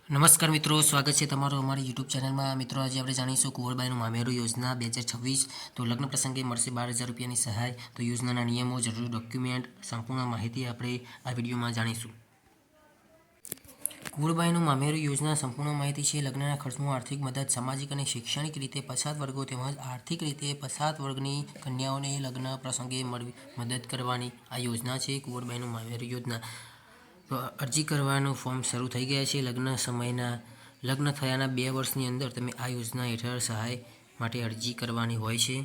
નમસ્કાર મિત્રો, સ્વાગત છે તમારું અમારી યુટ્યુબ ચેનલમાં. મિત્રો, આજે આપણે જાણીશું કુંવરબાઈનું મામેરું યોજના 2026. તો લગ્ન પ્રસંગે મળશે 12,000 રૂપિયાની સહાય. તો યોજનાના નિયમો, જરૂરી ડોક્યુમેન્ટ, સંપૂર્ણ માહિતી આપણે આ વિડીયોમાં જાણીશું. કુંવરબાઈનું મામેરું યોજના સંપૂર્ણ માહિતી છે. લગ્નના ખર્ચમાં આર્થિક મદદ, સામાજિક અને શૈક્ષણિક રીતે પછાત વર્ગો તેમજ આર્થિક રીતે પછાત વર્ગની કન્યાઓને લગ્ન પ્રસંગે મદદ કરવાની આ યોજના છે, કુંવરબાઈનું મામેરું યોજના. તો અરજી કરવાનું ફોર્મ શરૂ થઈ ગયા છે. લગ્ન થયાના 2 વર્ષની અંદર તમે આ યોજના હેઠળ સહાય માટે અરજી કરવાની હોય છે.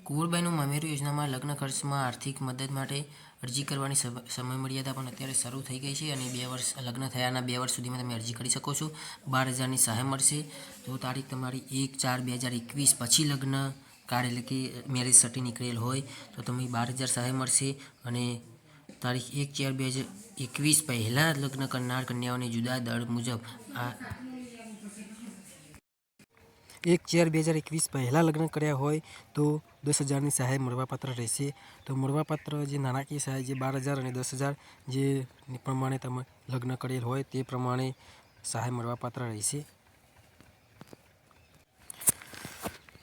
કુંવરબાઈનું મામેરું યોજનામાં લગ્ન ખર્ચમાં આર્થિક મદદ માટે અરજી કરવાની સમય મર્યાદા પણ અત્યારે શરૂ થઈ ગઈ છે અને લગ્ન થયાના 2 વર્ષ સુધીમાં તમે અરજી કરી શકો છો. 12,000ની સહાય મળશે. તો તારીખ તમારી 1/4/2021 પછી લગ્ન કાર્ડ એટલે કે મેરેજ સર્ટી નીકળેલ હોય તો તમને 12,000 સહાય મળશે. અને તારીખ 1/4/2021 પહેલાં લગ્ન કરનાર કન્યાઓને જુદા દર મુજબ 1/4/2021 પહેલાં લગ્ન કર્યા હોય તો 10,000ની સહાય મળવાપાત્ર રહેશે. તો મળવાપાત્ર જે નાણાકીય સહાય જે 12,000 અને 10,000 જે પ્રમાણે તમે લગ્ન કરેલ હોય તે પ્રમાણે સહાય મળવાપાત્ર રહેશે.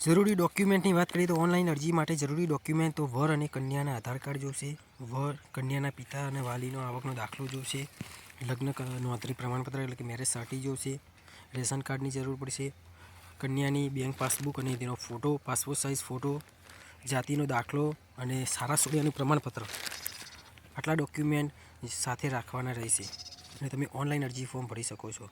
જરૂરી ડોક્યુમેન્ટની વાત કરીએ તો ઓનલાઈન અરજી માટે જરૂરી ડોક્યુમેન્ટ તો વર અને કન્યાના આધાર કાર્ડ જોશે, કન્યાના પિતા અને વાલીનો આવકનો દાખલો જોશે, લગ્ન નોંધણી પ્રમાણપત્ર એટલે કે મેરેજ સર્ટી જોશે, રેશન કાર્ડની જરૂર પડશે, કન્યાની બેંક પાસબુક અને તેનો ફોટો, પાસપોર્ટ સાઇઝ ફોટો, જાતિનો દાખલો અને સારા સોળિયાનું પ્રમાણપત્ર. આટલા ડોક્યુમેન્ટ સાથે રાખવાના રહેશે અને તમે ઓનલાઈન અરજી ફોર્મ ભરી શકો છો.